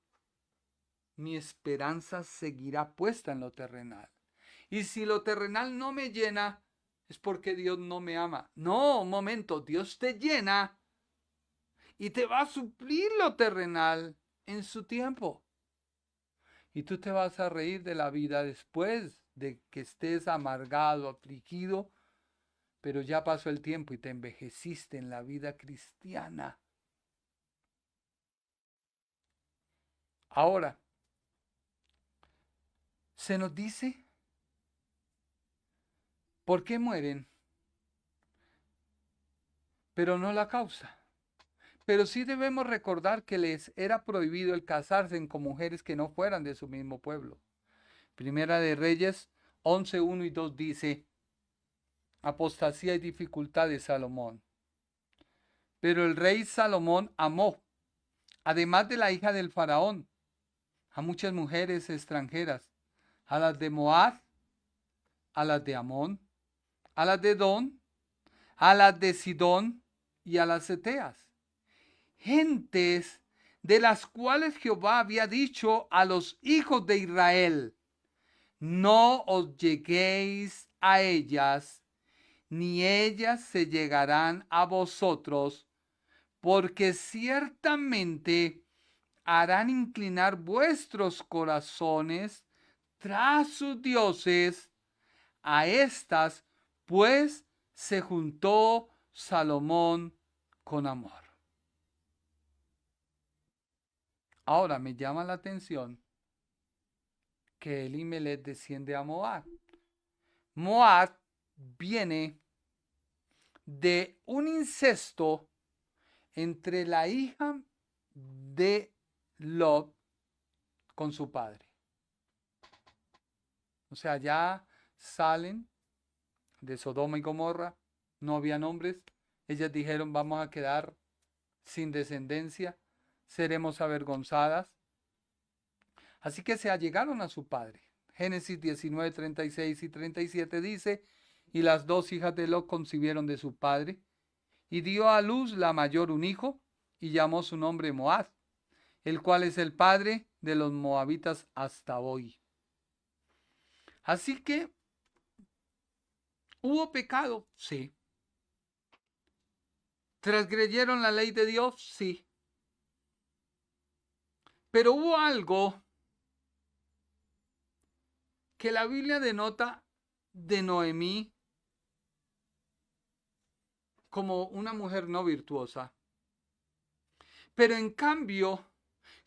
mi esperanza seguirá puesta en lo terrenal. Y si lo terrenal no me llena, es porque Dios no me ama. No, un momento, Dios te llena y te va a suplir lo terrenal en su tiempo. Y tú te vas a reír de la vida después de que estés amargado, afligido, pero ya pasó el tiempo y te envejeciste en la vida cristiana. Ahora, se nos dice, ¿por qué mueren? Pero no la causa. Pero sí debemos recordar que les era prohibido el casarse con mujeres que no fueran de su mismo pueblo. Primera de Reyes 11, 1 y 2 dice, apostasía y dificultad de Salomón. Pero el rey Salomón amó, además de la hija del faraón, a muchas mujeres extranjeras, a las de Moab, a las de Amón, a las de Edom, a las de Sidón y a las Eteas, gentes de las cuales Jehová había dicho a los hijos de Israel, no os lleguéis a ellas, ni ellas se llegarán a vosotros, porque ciertamente harán inclinar vuestros corazones tras sus dioses. A estas, pues, se juntó Salomón con amor. Ahora me llama la atención que Elimelech desciende a Moab. Moab viene de un incesto entre la hija de Lot con su padre. O sea, ya salen de Sodoma y Gomorra, no habían hombres. Ellas dijeron, vamos a quedar sin descendencia, seremos avergonzadas. Así que se allegaron a su padre. Génesis 19, 36 y 37 dice, y las dos hijas de Lot concibieron de su padre, y dio a luz la mayor un hijo, y llamó su nombre Moab, el cual es el padre de los moabitas hasta hoy. Así que, ¿hubo pecado? Sí. ¿Transgredieron la ley de Dios? Sí. Pero hubo algo que la Biblia denota de Noemí como una mujer no virtuosa. Pero en cambio,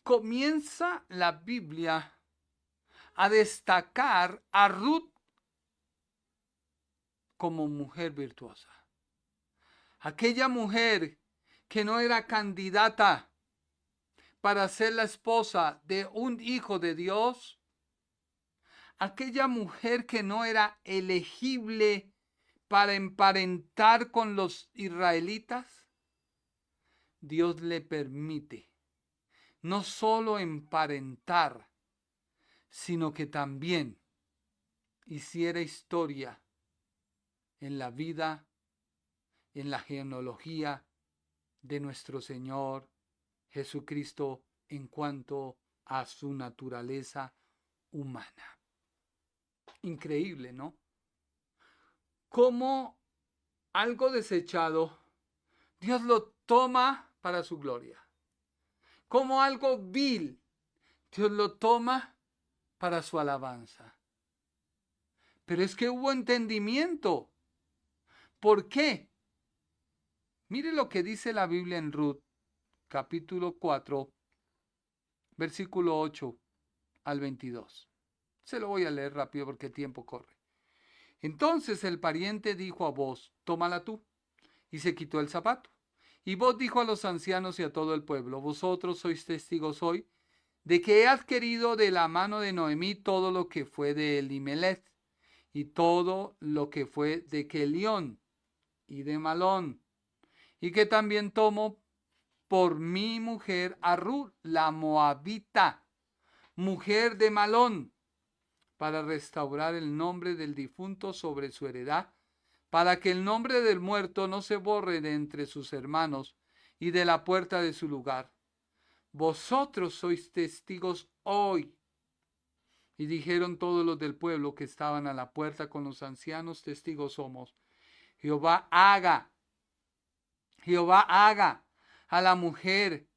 comienza la Biblia a destacar a Ruth como mujer virtuosa. Aquella mujer que no era candidata para ser la esposa de un hijo de Dios, aquella mujer que no era elegible para emparentar con los israelitas, Dios le permite no solo emparentar, sino que también hiciera historia en la vida, en la genealogía de nuestro Señor Jesucristo en cuanto a su naturaleza humana. Increíble, ¿no? Como algo desechado, Dios lo toma para su gloria. Como algo vil, Dios lo toma para su alabanza. Pero es que hubo entendimiento. ¿Por qué? Mire lo que dice la Biblia en Ruth, capítulo 4, versículo 8 al 22. Se lo voy a leer rápido porque el tiempo corre. Entonces el pariente dijo a Booz: tómala tú. Y se quitó el zapato. Y Booz dijo a los ancianos y a todo el pueblo: vosotros sois testigos hoy de que he adquirido de la mano de Noemí todo lo que fue de Elimelech, y todo lo que fue de Kelión y de Malón, y que también tomo por mi mujer a Ruth, la moabita, mujer de Malón, para restaurar el nombre del difunto sobre su heredad, para que el nombre del muerto no se borre de entre sus hermanos y de la puerta de su lugar. Vosotros sois testigos hoy. Y dijeron todos los del pueblo que estaban a la puerta con los ancianos: testigos somos. Jehová haga a la mujer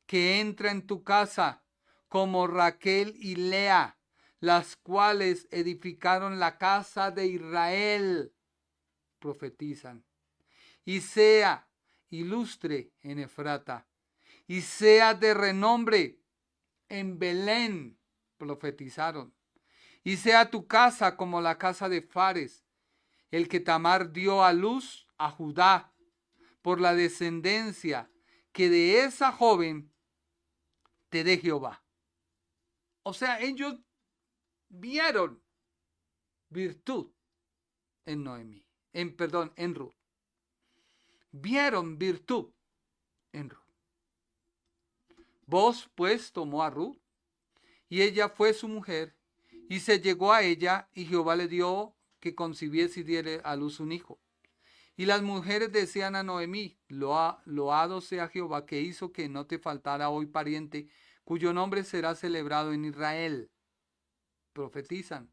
que entra en tu casa como Raquel y Lea, las cuales edificaron la casa de Israel. Profetizan. Y sea ilustre en Efrata, y sea de renombre en Belén. Profetizaron. Y sea tu casa como la casa de Fares, el que Tamar dio a luz a Judá, por la descendencia que de esa joven te dé Jehová. O sea, ellos vieron virtud en Noemí, en Ruth. Vieron virtud en Ruth. Booz pues tomó a Ruth, y ella fue su mujer, y se llegó a ella, y Jehová le dio que concibiese y diere a luz un hijo. Y las mujeres decían a Noemí: loado sea Jehová, que hizo que no te faltara hoy pariente, cuyo nombre será celebrado en Israel. Profetizan.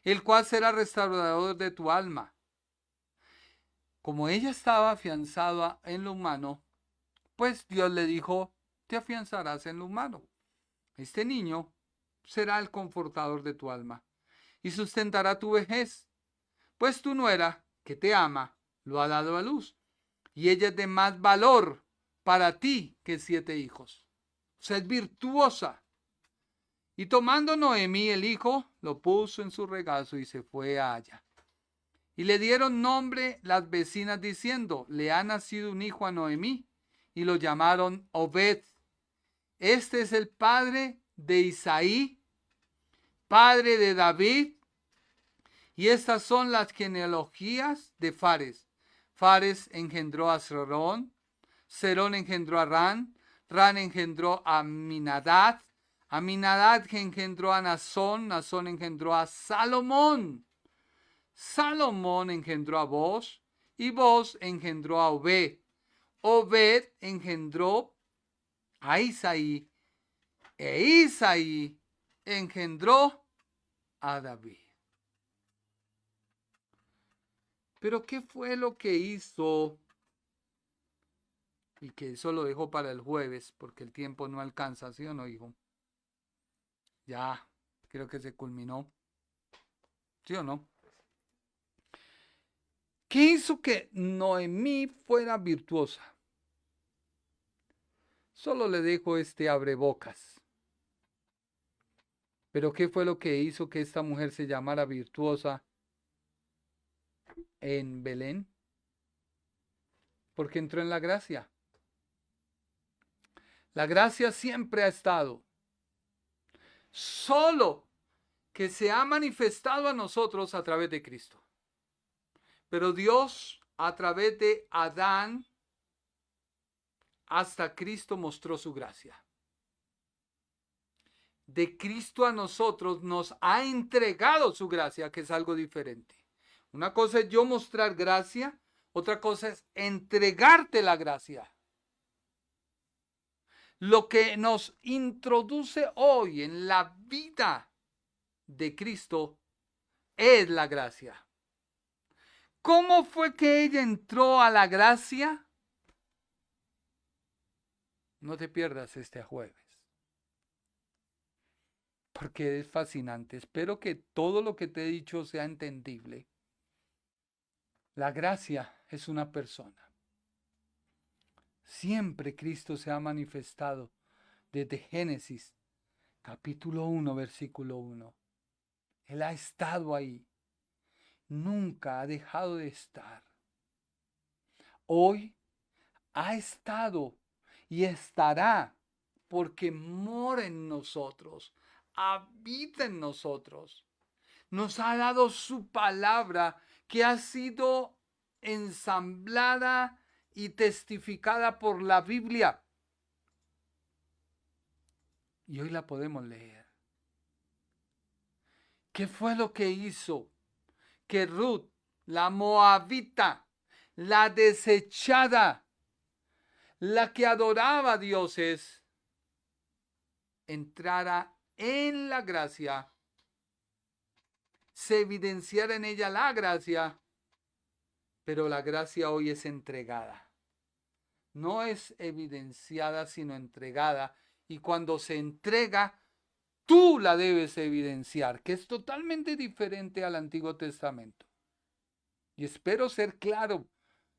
El cual será restaurador de tu alma. Como ella estaba afianzada en lo humano, pues Dios le dijo: te afianzarás en lo humano. Este niño será el confortador de tu alma y sustentará tu vejez, pues tu nuera, que te ama, lo ha dado a luz, y ella es de más valor para ti que 7 hijos. O sea, es virtuosa. Y tomando Noemí el hijo, lo puso en su regazo y se fue allá. Y le dieron nombre las vecinas diciendo: le ha nacido un hijo a Noemí, y lo llamaron Obed. Este es el padre de Isaí, padre de David. Y estas son las genealogías de Fares. Fares engendró a Serón, Serón engendró a Ran, Ran engendró a Aminadab, Aminadab engendró a Nazón, Nazón engendró a Salomón, Salomón engendró a Booz, y Booz engendró a Obed, Obed engendró a Isaí, e Isaí engendró a David. Pero ¿qué fue lo que hizo? Y que eso lo dejo para el jueves, porque el tiempo no alcanza, ¿sí o no, hijo? Ya, creo que se culminó. ¿Sí o no? ¿Qué hizo que Noemí fuera virtuosa? Solo le dejo este abrebocas. Pero ¿qué fue lo que hizo que esta mujer se llamara virtuosa en Belén? Porque entró en la gracia. La gracia siempre ha estado. Solo que se ha manifestado a nosotros a través de Cristo. Pero Dios, a través de Adán, hasta Cristo mostró su gracia. De Cristo a nosotros nos ha entregado su gracia, que es algo diferente. Una cosa es yo mostrar gracia, otra cosa es entregarte la gracia. Lo que nos introduce hoy en la vida de Cristo es la gracia. ¿Cómo fue que ella entró a la gracia? No te pierdas este jueves, porque es fascinante. Espero que todo lo que te he dicho sea entendible. La gracia es una persona. Siempre Cristo se ha manifestado desde Génesis, capítulo 1, versículo 1. Él ha estado ahí. Nunca ha dejado de estar. Hoy ha estado y estará porque mora en nosotros, habita en nosotros. Nos ha dado su palabra que ha sido ensamblada y testificada por la Biblia. Y hoy la podemos leer. ¿Qué fue lo que hizo que Ruth, la moabita, la desechada, la que adoraba a dioses, entrara en la gracia, se evidenciara en ella la gracia, pero la gracia hoy es entregada? No es evidenciada, sino entregada. Y cuando se entrega, tú la debes evidenciar, que es totalmente diferente al Antiguo Testamento. Y espero ser claro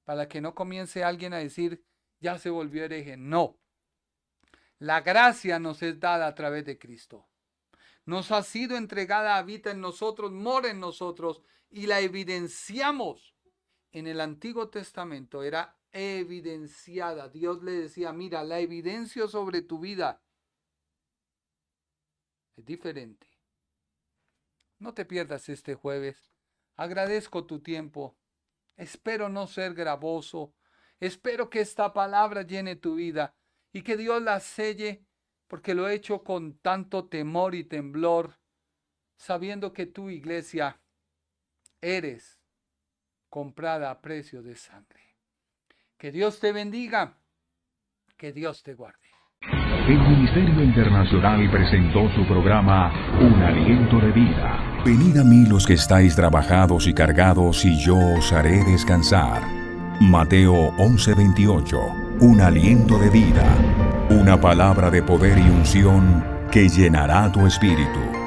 para que no comience alguien a decir, ya se volvió hereje. No. La gracia nos es dada a través de Cristo. Nos ha sido entregada, habita en nosotros, mora en nosotros y la evidenciamos. En el Antiguo Testamento era evidenciada. Dios le decía, mira, la evidencio sobre tu vida. Es diferente. No te pierdas este jueves. Agradezco tu tiempo. Espero no ser gravoso. Espero que esta palabra llene tu vida y que Dios la selle, porque lo he hecho con tanto temor y temblor, sabiendo que tu iglesia eres comprada a precio de sangre. Que Dios te bendiga, que Dios te guarde. El Ministerio Internacional presentó su programa Un Aliento de Vida. Venid a mí los que estáis trabajados y cargados, y yo os haré descansar. Mateo 11:28. Un aliento de vida. Una palabra de poder y unción que llenará tu espíritu.